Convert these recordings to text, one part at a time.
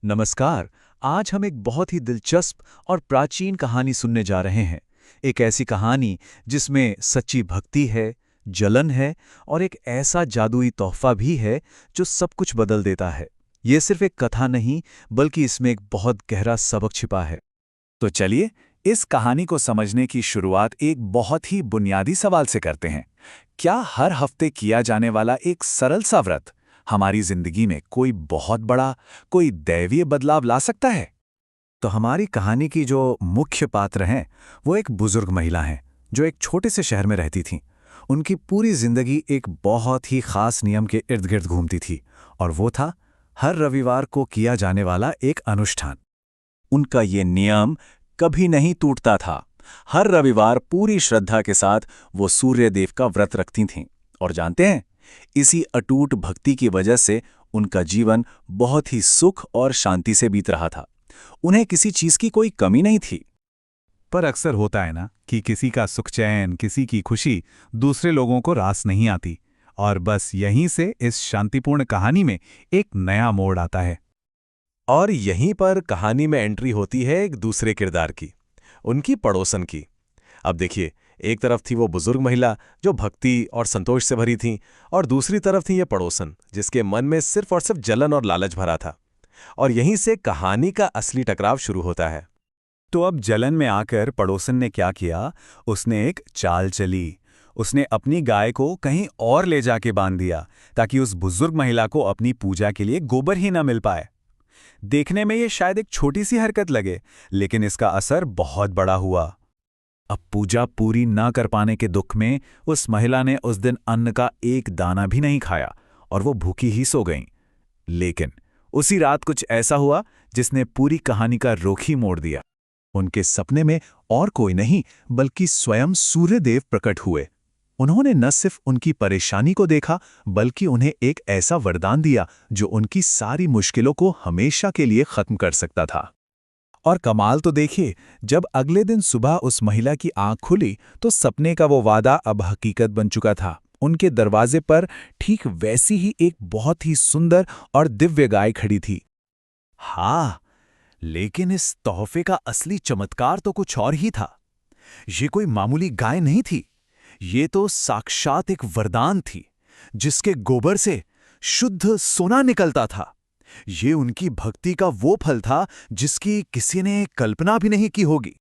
नमस्कार। आज हम एक बहुत ही दिलचस्प और प्राचीन कहानी सुनने जा रहे हैं। एक ऐसी कहानी जिसमें सच्ची भक्ति है, जलन है और एक ऐसा जादुई तोहफा भी है जो सब कुछ बदल देता है। ये सिर्फ एक कथा नहीं, बल्कि इसमें एक बहुत गहरा सबक छिपा है। तो चलिए इस कहानी को समझने की शुरुआत एक बहुत ही बुनियादी सवाल से करते हैं। क्या हर हफ्ते किया जाने वाला एक सरल सा व्रत हमारी जिंदगी में कोई बहुत बड़ा, कोई दैवीय बदलाव ला सकता है? तो हमारी कहानी की जो मुख्य पात्र हैं वो एक बुजुर्ग महिला हैं जो एक छोटे से शहर में रहती थीं। उनकी पूरी जिंदगी एक बहुत ही खास नियम के इर्द गिर्द घूमती थी, और वो था हर रविवार को किया जाने वाला एक अनुष्ठान। उनका ये नियम कभी नहीं टूटता था। हर रविवार पूरी श्रद्धा के साथ वो सूर्य देव का व्रत रखती थीं। और जानते हैं, इसी अटूट भक्ति की वजह से उनका जीवन बहुत ही सुख और शांति से बीत रहा था। उन्हें किसी चीज की कोई कमी नहीं थी। पर अक्सर होता है ना कि किसी का सुख चैन, किसी की खुशी दूसरे लोगों को रास नहीं आती। और बस यहीं से इस शांतिपूर्ण कहानी में एक नया मोड़ आता है। और यहीं पर कहानी में एंट्री होती है एक दूसरे किरदार की, उनकी पड़ोसन की। अब देखिए, एक तरफ थी वो बुजुर्ग महिला जो भक्ति और संतोष से भरी थी, और दूसरी तरफ थी ये पड़ोसन जिसके मन में सिर्फ और सिर्फ जलन और लालच भरा था। और यहीं से कहानी का असली टकराव शुरू होता है। तो अब जलन में आकर पड़ोसन ने क्या किया? उसने एक चाल चली। उसने अपनी गाय को कहीं और ले जाके बांध दिया ताकि उस बुजुर्ग महिला को अपनी पूजा के लिए गोबर ही न मिल पाए। देखने में ये शायद एक छोटी सी हरकत लगे, लेकिन इसका असर बहुत बड़ा हुआ। अब पूजा पूरी न कर पाने के दुख में उस महिला ने उस दिन अन्न का एक दाना भी नहीं खाया और वो भूखी ही सो गईं। लेकिन उसी रात कुछ ऐसा हुआ जिसने पूरी कहानी का रुख ही मोड़ दिया। उनके सपने में और कोई नहीं बल्कि स्वयं सूर्यदेव प्रकट हुए। उन्होंने न सिर्फ उनकी परेशानी को देखा, बल्कि उन्हें एक ऐसा वरदान दिया जो उनकी सारी मुश्किलों को हमेशा के लिए खत्म कर सकता था। और कमाल तो देखिए, जब अगले दिन सुबह उस महिला की आंख खुली तो सपने का वो वादा अब हकीकत बन चुका था। उनके दरवाजे पर ठीक वैसी ही एक बहुत ही सुंदर और दिव्य गाय खड़ी थी। हाँ, लेकिन इस तोहफे का असली चमत्कार तो कुछ और ही था। ये कोई मामूली गाय नहीं थी, ये तो साक्षात एक वरदान थी जिसके गोबर से शुद्ध सोना निकलता था। ये उनकी भक्ति का वो फल था जिसकी किसी ने कल्पना भी नहीं की होगी।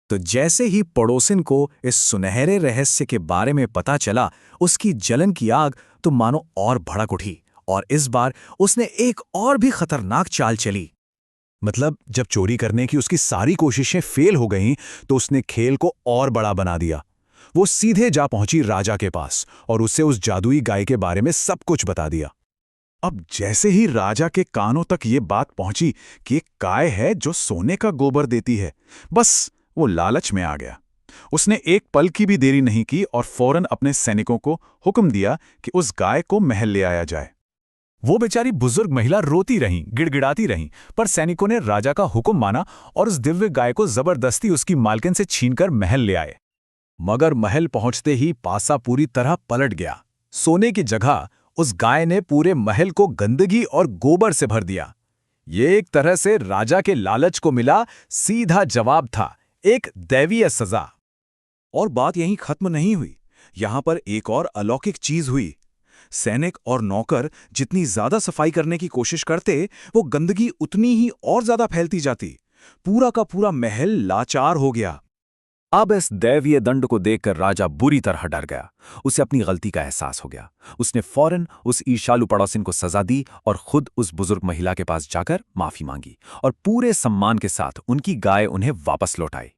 तो जैसे ही पड़ोसिन को इस सुनहरे रहस्य के बारे में पता चला, उसकी जलन की आग तो मानो और भड़क उठी, और इस बार उसने एक और भी खतरनाक चाल चली। मतलब जब चोरी करने की उसकी सारी कोशिशें फेल हो गईं, तो उसने खेल को और बड़ा बना दिया। वो सीधे जा पहुंची राजा के पास और उससे उस जादुई गाय के बारे में सब कुछ बता दिया। अब जैसे ही राजा के कानों तक ये बात पहुंची कि एक गाय है जो सोने का गोबर देती है, बस वो लालच में आ गया। उसने एक पल की भी देरी नहीं की और फौरन अपने सैनिकों को हुक्म दिया कि उस गाय को महल ले आया जाए। वो बेचारी बुजुर्ग महिला रोती रहीं, गिड़गिड़ाती रहीं, पर सैनिकों ने राजा का हुक्म माना और उस दिव्य गाय को जबरदस्ती उसकी मालकिन से छीनकर महल ले आए। मगर महल पहुंचते ही पासा पूरी तरह पलट गया। सोने की जगह उस गाय ने पूरे महल को गंदगी और गोबर से भर दिया। ये एक तरह से राजा के लालच को मिला सीधा जवाब था, एक दैवीय सजा। और बात यहीं खत्म नहीं हुई। यहां पर एक और अलौकिक चीज हुई। सैनिक और नौकर जितनी ज्यादा सफाई करने की कोशिश करते, वो गंदगी उतनी ही और ज्यादा फैलती जाती। पूरा का पूरा महल लाचार हो गया। अब इस दैवीय दंड को देखकर राजा बुरी तरह डर गया। उसे अपनी गलती का एहसास हो गया। उसने फौरन उस ईर्ष्यालु पड़ोसिन को सजा दी और खुद उस बुजुर्ग महिला के पास जाकर माफी मांगी और पूरे सम्मान के साथ उनकी गाय उन्हें वापस लौटाई।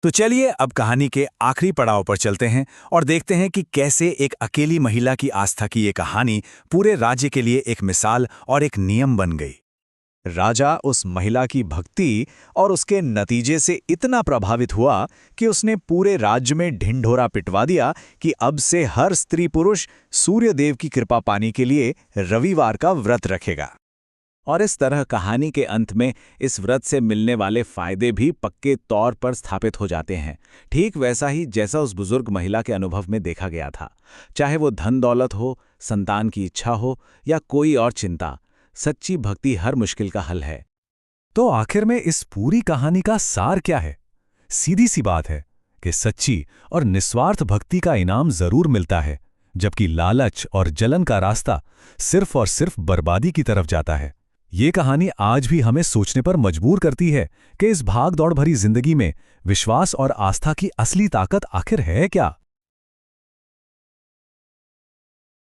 तो चलिए अब कहानी के आखिरी पड़ाव पर चलते हैं और देखते हैं कि कैसे एक अकेली महिला की आस्था की ये कहानी पूरे राज्य के लिए एक मिसाल और एक नियम बन गई। राजा उस महिला की भक्ति और उसके नतीजे से इतना प्रभावित हुआ कि उसने पूरे राज्य में ढिंढोरा पिटवा दिया कि अब से हर स्त्री पुरुष सूर्यदेव की कृपा पाने के लिए रविवार का व्रत रखेगा। और इस तरह कहानी के अंत में इस व्रत से मिलने वाले फायदे भी पक्के तौर पर स्थापित हो जाते हैं, ठीक वैसा ही जैसा उस बुजुर्ग महिला के अनुभव में देखा गया था। चाहे वो धन दौलत हो, संतान की इच्छा हो या कोई और चिंता, सच्ची भक्ति हर मुश्किल का हल है। तो आखिर में इस पूरी कहानी का सार क्या है? सीधी सी बात है कि सच्ची और निस्वार्थ भक्ति का इनाम जरूर मिलता है, जबकि लालच और जलन का रास्ता सिर्फ और सिर्फ बर्बादी की तरफ जाता है। ये कहानी आज भी हमें सोचने पर मजबूर करती है कि इस भाग दौड़ भरी जिंदगी में विश्वास और आस्था की असली ताकत आखिर है क्या।